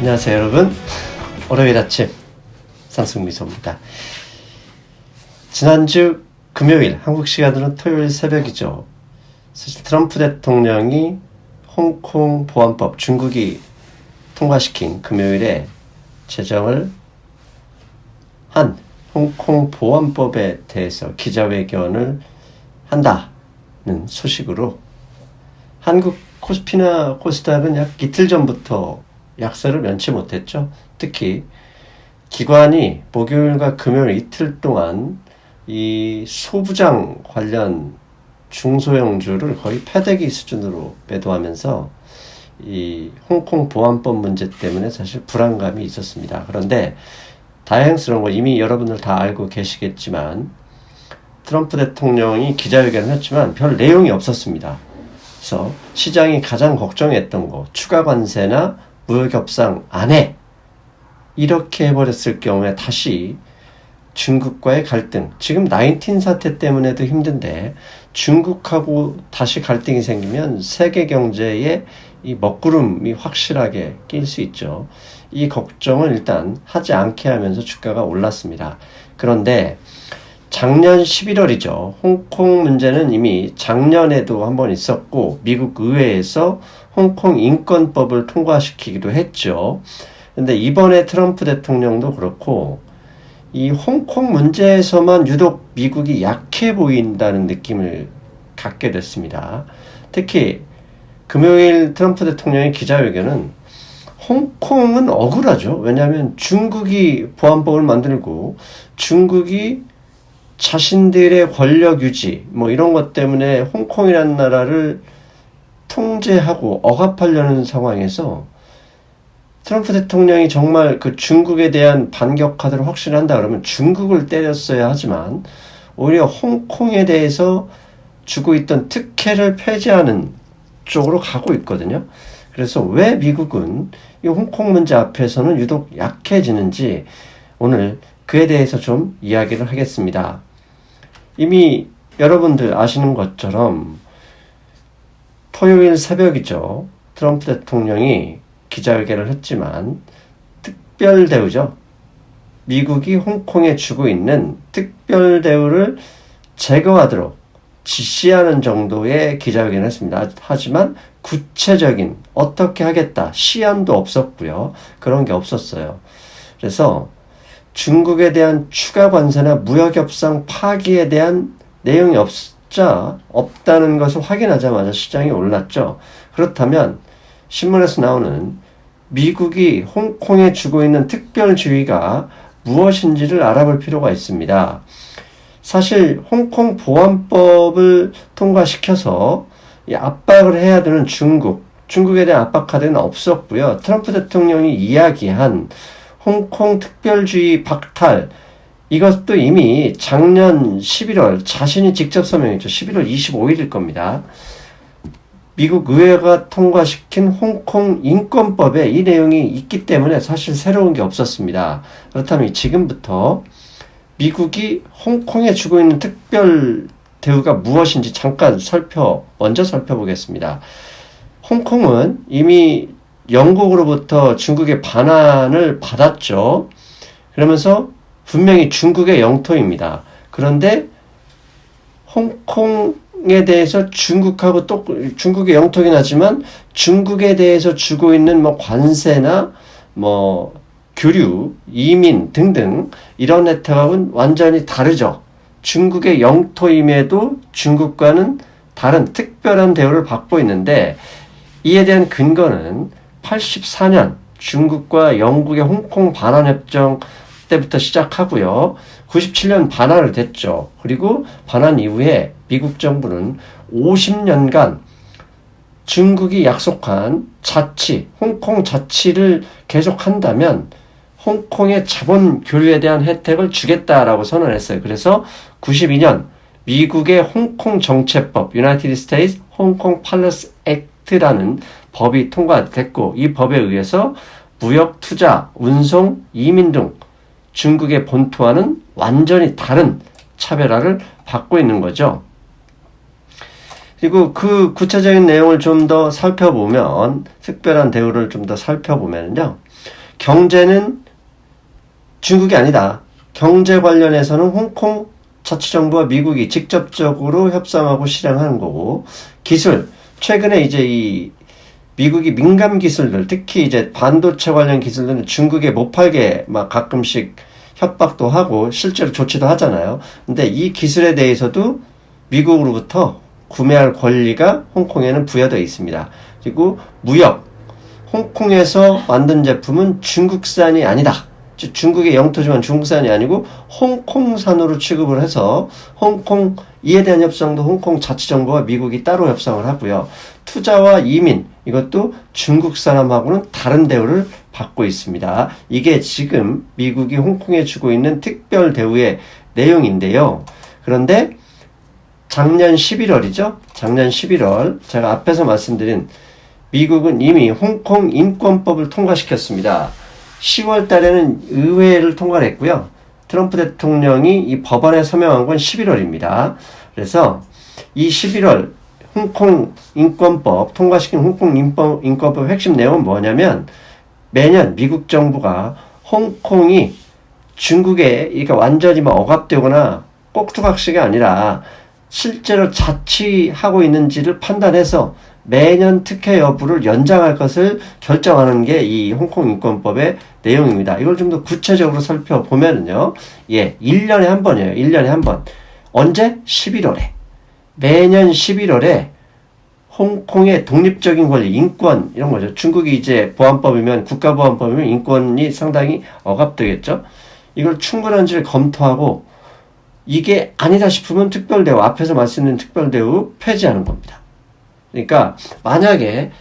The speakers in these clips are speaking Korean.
안녕하세요 여러분. 월요일 아침 상승미소입니다. 지난주 금요일, 한국 시간으로는 토요일 새벽이죠. 사실 트럼프 대통령이 홍콩 보안법, 중국이 통과시킨 금요일에 제정을 한 홍콩 보안법에 대해서 기자회견을 한다는 소식으로 한국 코스피나 코스닥은 약 이틀 전부터 약세를 면치 못했죠. 특히 기관이 목요일과 금요일 이틀 동안 이 소부장 관련 중소형주를 거의 패대기 수준으로 매도하면서 이 홍콩 보안법 문제 때문에 사실 불안감이 있었습니다. 그런데 다행스러운 건 이미 여러분들 다 알고 계시겠지만 트럼프 대통령이 기자회견을 했지만 별 내용이 없었습니다. 그래서 시장이 가장 걱정했던 거, 추가 관세나 무역 협상 안 해. 이렇게 해버렸을 경우에 다시 중국과의 갈등, 지금 19 사태 때문에도 힘든데 중국하고 다시 갈등이 생기면 세계 경제에 이 먹구름이 확실하게 낄 수 있죠. 이 걱정을 일단 하지 않게 하면서 주가가 올랐습니다. 그런데 작년 11월이죠. 홍콩 문제는 이미 작년에도 한번 있었고 미국 의회에서 홍콩 인권법을 통과시키기도 했죠. 근데 이번에 트럼프 대통령도 그렇고 이 홍콩 문제에서만 유독 미국이 약해 보인다는 느낌을 갖게 됐습니다. 특히 금요일 트럼프 대통령의 기자회견은 홍콩은 억울하죠. 왜냐하면 중국이 보안법을 만들고 중국이 자신들의 권력 유지 이런 것 때문에 홍콩이라는 나라를 통제하고 억압하려는 상황에서 트럼프 대통령이 정말 그 중국에 대한 반격 카드를 확실한다 그러면 중국을 때렸어야 하지만 오히려 홍콩에 대해서 주고 있던 특혜를 폐지하는 쪽으로 가고 있거든요. 그래서 왜 미국은 이 홍콩 문제 앞에서는 유독 약해지는지 오늘 그에 대해서 좀 이야기를 하겠습니다. 이미 여러분들 아시는 것처럼 토요일 새벽이죠. 트럼프 대통령이 기자회견을 했지만 특별 대우죠. 미국이 홍콩에 주고 있는 특별 대우를 제거하도록 지시하는 정도의 기자회견을 했습니다. 하지만 구체적인 어떻게 하겠다 시안도 없었고요. 그런 게 없었어요. 그래서 중국에 대한 추가 관세나 무역협상 파기에 대한 내용이 없다는 것을 확인하자마자 시장이 올랐죠. 그렇다면 신문에서 나오는 미국이 홍콩에 주고 있는 특별주의가 무엇인지를 알아볼 필요가 있습니다. 사실 홍콩 보안법을 통과시켜서 압박을 해야 되는 중국에 대한 압박 카드는 없었고요. 트럼프 대통령이 이야기한 홍콩 특별주의 박탈, 이것도 이미 작년 11월 자신이 직접 서명했죠. 11월 25일일 겁니다. 미국 의회가 통과시킨 홍콩 인권법에 이 내용이 있기 때문에 사실 새로운 게 없었습니다. 그렇다면 지금부터 미국이 홍콩에 주고 있는 특별 대우가 무엇인지 잠깐 먼저 살펴보겠습니다. 홍콩은 이미 영국으로부터 중국의 반환을 받았죠. 그러면서 분명히 중국의 영토입니다. 그런데 홍콩에 대해서 중국하고 또 중국의 영토긴 하지만 중국에 대해서 주고 있는 관세나 교류, 이민 등등 이런 혜택하고는 완전히 다르죠. 중국의 영토임에도 중국과는 다른 특별한 대우를 받고 있는데 이에 대한 근거는 84년 중국과 영국의 홍콩 반환협정 때부터 시작하고요. 97년 반환을 됐죠. 그리고 반환 이후에 미국 정부는 50년간 중국이 약속한 홍콩 자치를 계속한다면 홍콩의 자본 교류에 대한 혜택을 주겠다라고 선언했어요. 그래서 92년 미국의 홍콩 정체법 United States Hong Kong Policy Act라는 법이 통과됐고 이 법에 의해서 무역, 투자, 운송, 이민 등 중국의 본토와는 완전히 다른 차별화를 받고 있는 거죠. 그리고 그 구체적인 내용을 좀 더 살펴보면, 특별한 대우를 좀 더 살펴보면요. 경제는 중국이 아니다. 경제 관련해서는 홍콩 자치정부와 미국이 직접적으로 협상하고 실행하는 거고, 기술, 최근에 이제 이 미국이 민감 기술들, 특히 이제 반도체 관련 기술들은 중국에 못 팔게 막 가끔씩 협박도 하고 실제로 조치도 하잖아요. 근데 이 기술에 대해서도 미국으로부터 구매할 권리가 홍콩에는 부여되어 있습니다. 그리고 무역, 홍콩에서 만든 제품은 중국산이 아니다. 즉 중국의 영토지만 중국산이 아니고 홍콩산으로 취급을 해서 홍콩, 이에 대한 협상도 홍콩 자치정부와 미국이 따로 협상을 하고요. 투자와 이민, 이것도 중국 사람하고는 다른 대우를 받고 있습니다. 이게 지금 미국이 홍콩에 주고 있는 특별 대우의 내용인데요. 그런데 작년 11월이죠. 작년 11월 제가 앞에서 말씀드린 미국은 이미 홍콩 인권법을 통과시켰습니다. 10월 달에는 의회를 통과를 했고요. 트럼프 대통령이 이 법안에 서명한 건 11월입니다. 그래서 이 11월 홍콩 인권법, 통과시킨 홍콩 인권법 핵심 내용은 뭐냐면 매년 미국 정부가 홍콩이 중국에 이렇게 완전히 막 억압되거나 꼭두각시가 아니라 실제로 자치하고 있는지를 판단해서 매년 특혜 여부를 연장할 것을 결정하는 게 이 홍콩 인권법의 내용입니다. 이걸 좀 더 구체적으로 살펴보면은요. 예, 1년에 한 번이에요. 1년에 한 번. 언제? 11월에. 매년 11월에 홍콩의 독립적인 권리, 인권, 이런 거죠. 중국이 이제 보안법이면, 국가보안법이면 인권이 상당히 억압되겠죠. 이걸 충분한지를 검토하고, 이게 아니다 싶으면 특별대우, 앞에서 말씀드린 특별대우 폐지하는 겁니다. 그러니까, 만약에,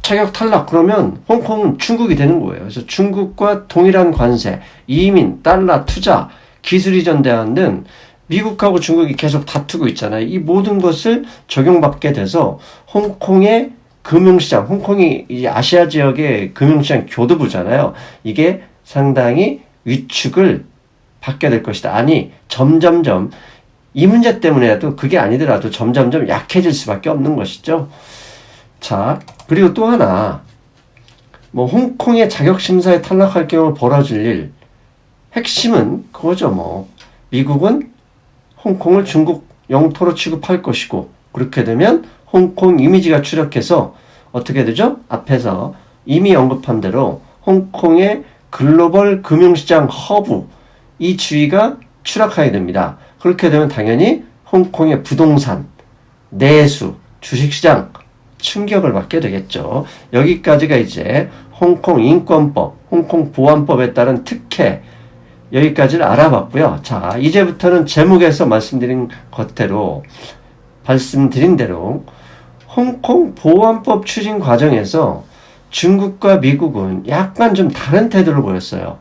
자격 탈락, 그러면 홍콩은 중국이 되는 거예요. 그래서 중국과 동일한 관세, 이민, 달러, 투자, 기술 이전 대안 등 미국하고 중국이 계속 다투고 있잖아요. 이 모든 것을 적용받게 돼서 홍콩의 금융시장, 홍콩이 이제 아시아 지역의 금융시장 교두부잖아요. 이게 상당히 위축을 받게 될 것이다. 아니, 점점점 이 문제 때문에라도 그게 아니더라도 점점점 약해질 수밖에 없는 것이죠. 자, 그리고 또 하나, 홍콩의 자격심사에 탈락할 경우 벌어질 일, 핵심은 그거죠. 미국은 홍콩을 중국 영토로 취급할 것이고, 그렇게 되면 홍콩 이미지가 추락해서 어떻게 되죠? 앞에서 이미 언급한 대로 홍콩의 글로벌 금융시장 허브, 이 지위가 추락하게 됩니다. 그렇게 되면 당연히 홍콩의 부동산, 내수, 주식시장 충격을 받게 되겠죠. 여기까지가 이제 홍콩 인권법, 홍콩 보안법에 따른 특혜, 여기까지를 알아봤고요. 자, 이제부터는 제목에서 말씀드린 대로 홍콩 보안법 추진 과정에서 중국과 미국은 약간 좀 다른 태도를 보였어요.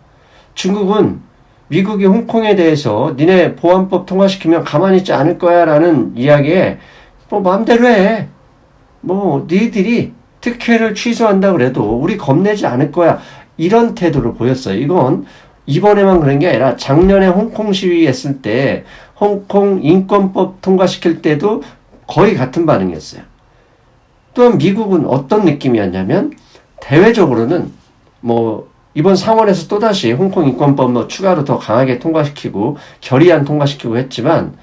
중국은 미국이 홍콩에 대해서 니네 보안법 통과시키면 가만히 있지 않을 거야 라는 이야기에 마음대로 해. 니들이 특혜를 취소한다 그래도 우리 겁내지 않을 거야. 이런 태도를 보였어요. 이건 이번에만 그런 게 아니라 작년에 홍콩 시위했을 때 홍콩 인권법 통과시킬 때도 거의 같은 반응이었어요. 또한 미국은 어떤 느낌이었냐면 대외적으로는 이번 상원에서 또다시 홍콩 인권법 추가로 더 강하게 통과시키고 결의안 통과시키고 했지만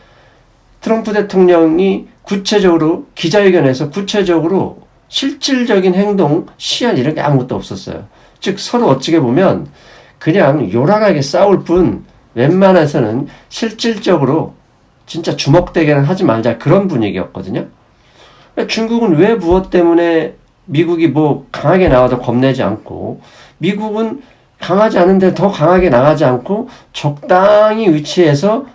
트럼프 대통령이 구체적으로 기자회견에서 구체적으로 실질적인 행동, 시안 이런 게 아무것도 없었어요. 즉 서로 어찌게 보면 그냥 요란하게 싸울 뿐 웬만해서는 실질적으로 진짜 주먹대결은 하지 말자 그런 분위기였거든요. 중국은 왜 무엇 때문에 미국이 강하게 나와도 겁내지 않고 미국은 강하지 않은데 더 강하게 나가지 않고 적당히 위치해서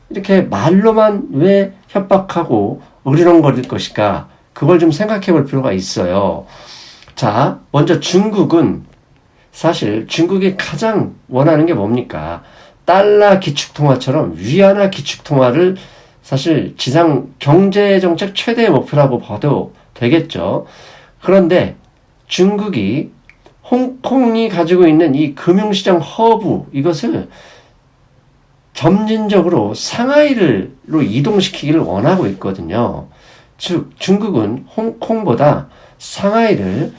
이렇게 말로만 왜 협박하고 으리렁거릴 것일까? 그걸 좀 생각해 볼 필요가 있어요. 자, 먼저 중국은 사실 중국이 가장 원하는 게 뭡니까? 달러 기축통화처럼 위안화 기축통화를 사실 지상 경제정책 최대의 목표라고 봐도 되겠죠. 그런데 중국이 홍콩이 가지고 있는 이 금융시장 허브, 이것을 점진적으로 상하이로 이동시키기를 원하고 있거든요. 즉 중국은 홍콩보다 상하이를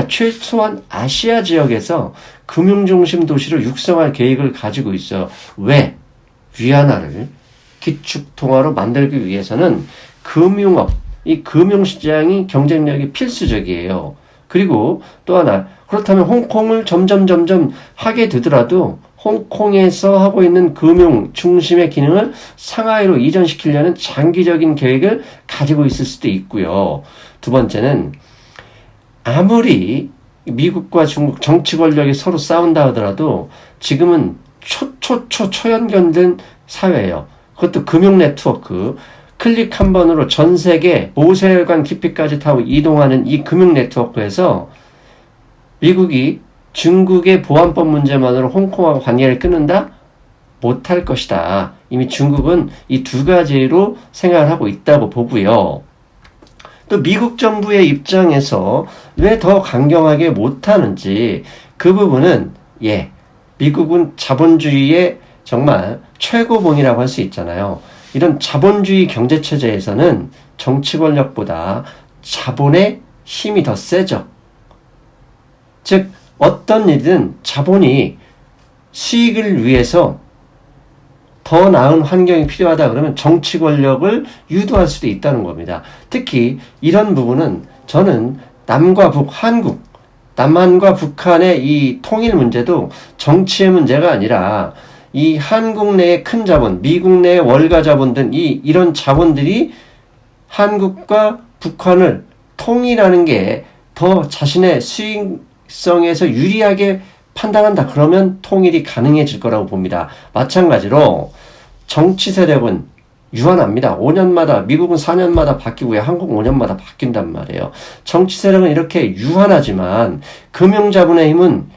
최소한 아시아 지역에서 금융중심 도시를 육성할 계획을 가지고 있어. 왜? 위안화를 기축통화로 만들기 위해서는 금융업, 이 금융시장이 경쟁력이 필수적이에요. 그리고 또 하나, 그렇다면 홍콩을 점점 하게 되더라도 홍콩에서 하고 있는 금융 중심의 기능을 상하이로 이전시키려는 장기적인 계획을 가지고 있을 수도 있고요. 두 번째는 아무리 미국과 중국 정치 권력이 서로 싸운다 하더라도 지금은 초연결된 사회예요. 그것도 금융 네트워크. 클릭 한 번으로 전 세계 5세관 깊이까지 타고 이동하는 이 금융 네트워크에서 미국이 중국의 보안법 문제만으로 홍콩하고 관계를 끊는다? 못할 것이다. 이미 중국은 이 두 가지로 생각을 하고 있다고 보고요. 또 미국 정부의 입장에서 왜 더 강경하게 못하는지 그 부분은 미국은 자본주의의 정말 최고봉이라고 할 수 있잖아요. 이런 자본주의 경제체제에서는 정치 권력보다 자본의 힘이 더 세죠. 즉 어떤 일이든 자본이 수익을 위해서 더 나은 환경이 필요하다 그러면 정치 권력을 유도할 수도 있다는 겁니다. 특히 이런 부분은 저는 남과 북, 남한과 북한의 이 통일 문제도 정치의 문제가 아니라 이 한국 내의 큰 자본, 미국 내의 월가 자본 등 이런 자본들이 한국과 북한을 통일하는 게 더 자신의 수익성에서 유리하게 판단한다. 그러면 통일이 가능해질 거라고 봅니다. 마찬가지로 정치 세력은 유한합니다. 5년마다, 미국은 4년마다 바뀌고요. 한국 5년마다 바뀐단 말이에요. 정치 세력은 이렇게 유한하지만 금융자본의 힘은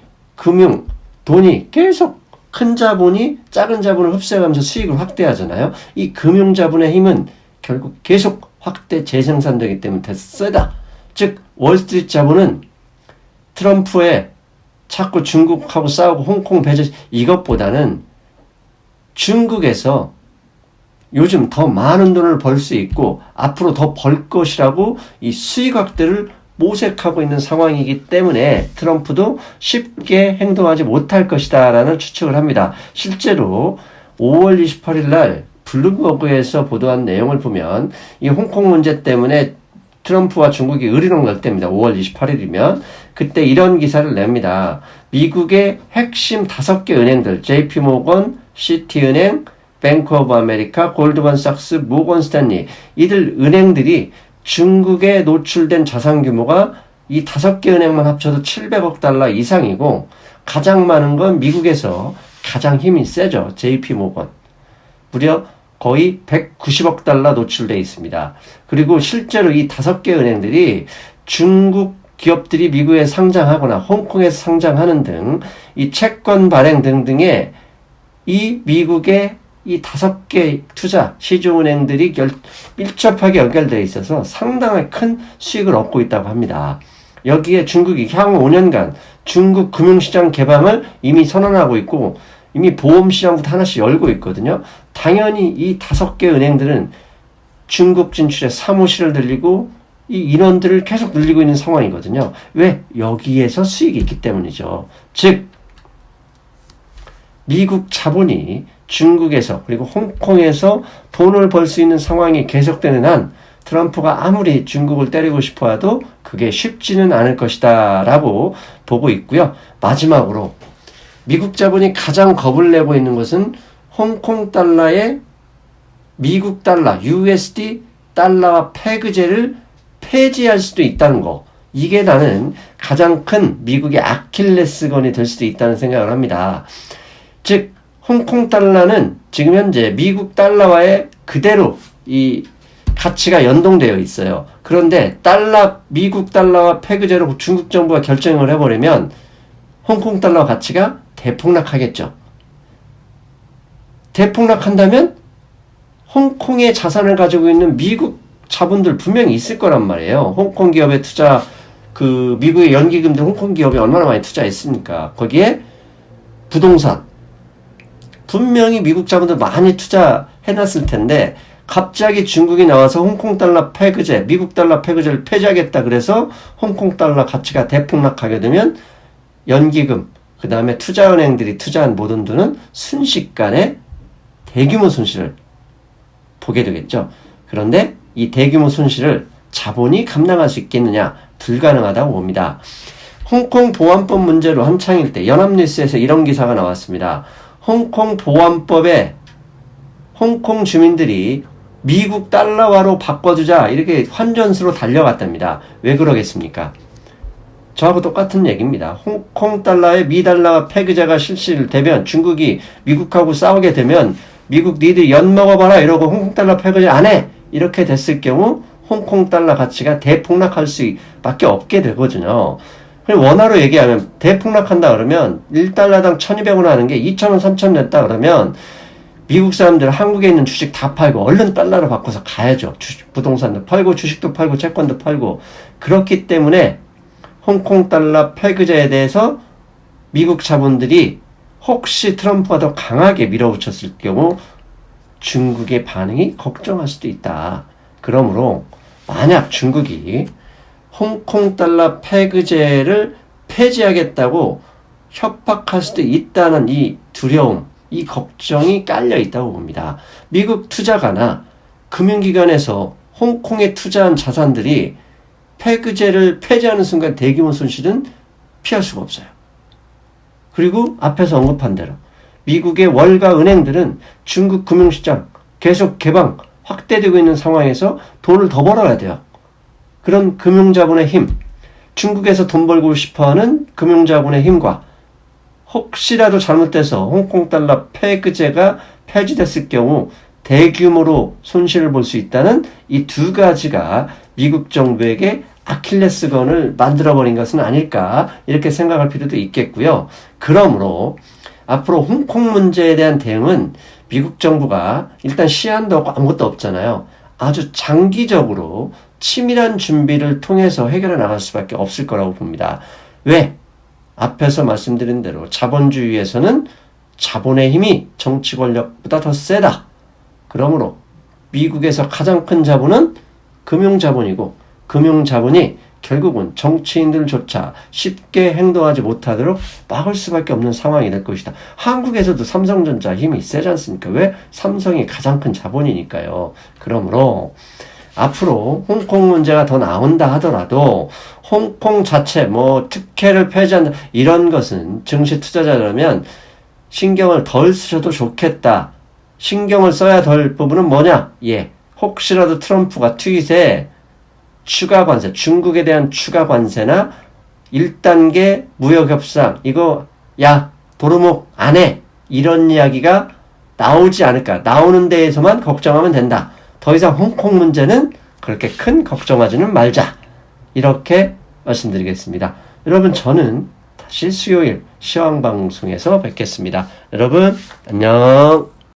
돈이 계속 큰 자본이 작은 자본을 흡수해가면서 수익을 확대하잖아요. 이 금융자본의 힘은 결국 계속 확대 재생산되기 때문에 더 세다. 즉 월스트리트 자본은 트럼프의 자꾸 중국하고 싸우고 홍콩 배제 이것보다는 중국에서 요즘 더 많은 돈을 벌 수 있고 앞으로 더 벌 것이라고 이 수익 확대를 모색하고 있는 상황이기 때문에 트럼프도 쉽게 행동하지 못할 것이다 라는 추측을 합니다. 실제로 5월 28일 날 블룸버그에서 보도한 내용을 보면 이 홍콩 문제 때문에 트럼프와 중국이 의리록 날 때입니다. 5월 28일이면 그때 이런 기사를 냅니다. 미국의 핵심 5개 은행들 JP모건, 시티은행, 뱅크 오브 아메리카, 골드만삭스, 모건 스탠리 이들 은행들이 중국에 노출된 자산 규모가 이 5개 은행만 합쳐도 700억 달러 이상이고 가장 많은 건 미국에서 가장 힘이 세죠. JP모건. 무려 거의 190억 달러 노출되어 있습니다. 그리고 실제로 이 5개 은행들이 중국 기업들이 미국에 상장하거나 홍콩에서 상장하는 등 이 채권 발행 등등의 이 미국의 이 5개 투자 시중은행들이 밀접하게 연결되어 있어서 상당히 큰 수익을 얻고 있다고 합니다. 여기에 중국이 향후 5년간 중국 금융시장 개방을 이미 선언하고 있고 이미 보험시장부터 하나씩 열고 있거든요. 당연히 이 5개 은행들은 중국 진출에 사무실을 늘리고 이 인원들을 계속 늘리고 있는 상황이거든요. 왜? 여기에서 수익이 있기 때문이죠. 즉 미국 자본이 중국에서 그리고 홍콩에서 돈을 벌 수 있는 상황이 계속되는 한 트럼프가 아무리 중국을 때리고 싶어 해도 그게 쉽지는 않을 것이다 라고 보고 있고요. 마지막으로 미국 자본이 가장 겁을 내고 있는 것은 홍콩 달러의 미국 달러, USD 달러와 페그제를 폐지할 수도 있다는 거. 이게 나는 가장 큰 미국의 아킬레스건이 될 수도 있다는 생각을 합니다. 즉 홍콩 달러는 지금 현재 미국 달러와의 그대로 이 가치가 연동되어 있어요. 그런데 미국 달러와 페그제로 중국 정부가 결정을 해버리면 홍콩 달러 가치가 대폭락하겠죠. 대폭락한다면 홍콩의 자산을 가지고 있는 미국 자본들 분명히 있을 거란 말이에요. 홍콩 기업의 투자, 미국의 연기금들 홍콩 기업에 얼마나 많이 투자했습니까? 거기에 부동산, 분명히 미국 자본들 많이 투자해놨을 텐데 갑자기 중국이 나와서 홍콩 달러 패그제, 미국 달러 패그제를 폐지하겠다 그래서 홍콩 달러 가치가 대폭락하게 되면 연기금, 그 다음에 투자은행들이 투자한 모든 돈은 순식간에 대규모 손실을 보게 되겠죠. 그런데 이 대규모 손실을 자본이 감당할 수 있겠느냐? 불가능하다고 봅니다. 홍콩 보안법 문제로 한창일 때 연합뉴스에서 이런 기사가 나왔습니다. 홍콩 보안법에 홍콩 주민들이 미국 달러화로 바꿔주자 이렇게 환전수로 달려갔답니다. 왜 그러겠습니까? 저하고 똑같은 얘기입니다. 홍콩 달러에 미 달러와 패그제가 실시되면 중국이 미국하고 싸우게 되면 미국 니들 연 먹어봐라 이러고 홍콩 달러 패그제 안 해! 이렇게 됐을 경우 홍콩 달러 가치가 대폭락할 수밖에 없게 되거든요. 원화로 얘기하면 대폭락한다 그러면 1달러당 1200원 하는 게 2000원, 3000원 냈다 그러면 미국 사람들 한국에 있는 주식 다 팔고 얼른 달러로 바꿔서 가야죠. 부동산도 팔고 주식도 팔고 채권도 팔고. 그렇기 때문에 홍콩 달러 패그제에 대해서 미국 자본들이 혹시 트럼프가 더 강하게 밀어붙였을 경우 중국의 반응이 걱정할 수도 있다. 그러므로 만약 중국이 홍콩 달러 패그제를 폐지하겠다고 협박할 수도 있다는 이 두려움, 이 걱정이 깔려 있다고 봅니다. 미국 투자가나 금융기관에서 홍콩에 투자한 자산들이 패그제를 폐지하는 순간 대규모 손실은 피할 수가 없어요. 그리고 앞에서 언급한 대로 미국의 월가 은행들은 중국 금융시장 계속 개방, 확대되고 있는 상황에서 돈을 더 벌어야 돼요. 그런 금융자본의 힘, 중국에서 돈 벌고 싶어하는 금융자본의 힘과 혹시라도 잘못돼서 홍콩 달러 패그제가 폐지됐을 경우 대규모로 손실을 볼 수 있다는 이 두 가지가 미국 정부에게 아킬레스건을 만들어버린 것은 아닐까 이렇게 생각할 필요도 있겠고요. 그러므로 앞으로 홍콩 문제에 대한 대응은 미국 정부가 일단 시한도 없고 아무것도 없잖아요. 아주 장기적으로 치밀한 준비를 통해서 해결해 나갈 수밖에 없을 거라고 봅니다. 왜? 앞에서 말씀드린 대로 자본주의에서는 자본의 힘이 정치 권력보다 더 세다. 그러므로 미국에서 가장 큰 자본은 금융자본이고 금융자본이 결국은 정치인들조차 쉽게 행동하지 못하도록 막을 수밖에 없는 상황이 될 것이다. 한국에서도 삼성전자 힘이 세지 않습니까? 왜? 삼성이 가장 큰 자본이니까요. 그러므로 앞으로 홍콩 문제가 더 나온다 하더라도 홍콩 자체 특혜를 폐지한다 이런 것은 증시 투자자라면 신경을 덜 쓰셔도 좋겠다. 신경을 써야 될 부분은 뭐냐? 혹시라도 트럼프가 트윗에 추가 관세, 중국에 대한 추가 관세나 1단계 무역협상 이거 도루묵 안 해. 이런 이야기가 나오지 않을까. 나오는 데에서만 걱정하면 된다. 더 이상 홍콩 문제는 그렇게 큰 걱정하지는 말자. 이렇게 말씀드리겠습니다. 여러분 저는 다시 수요일 시황방송에서 뵙겠습니다. 여러분 안녕.